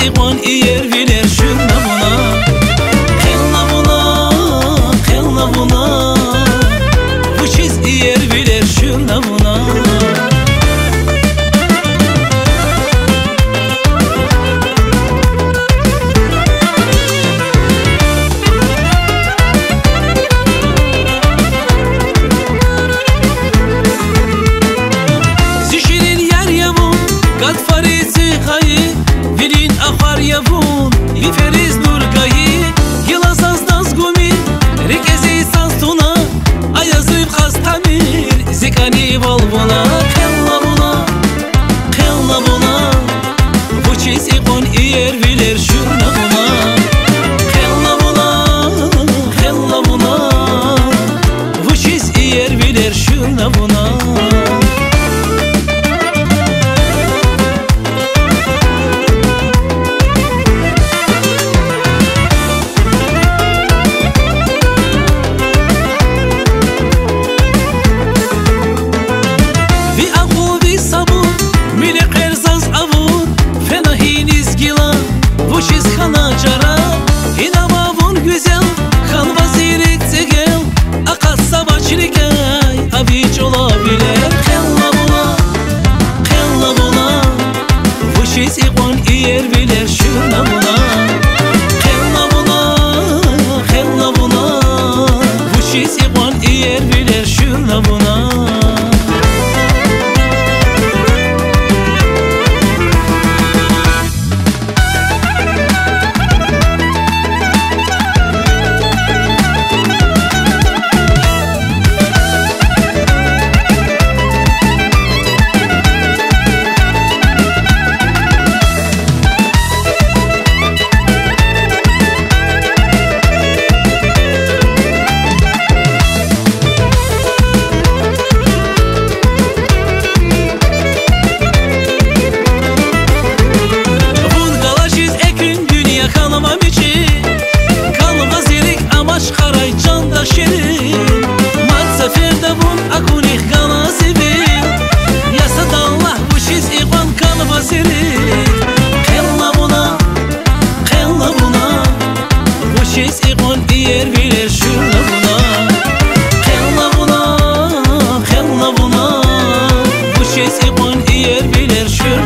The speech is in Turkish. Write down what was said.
iqon iyer bilir şuna buna. Xella buna bu çiz iyer bilir şuna buna. Farisi hayı, virin afar yavun, iferiz nurgayı, yılasaz daz gumi, rikezi saz tuna, ayazıp hastamir, zikani valbuna. Xella buna, bu çiz iqon iyer bilir şuna buna. Xella buna, bu çiz iyer bilir şuna buna. Çiz iqon iyer bilir şuna buna. Xella buna, bu çiz iqon iyer bilir şuna buna. Çiz iqon iyer bilir şuna buna. Xella buna, bu çiz iqon iyer bilir şuna.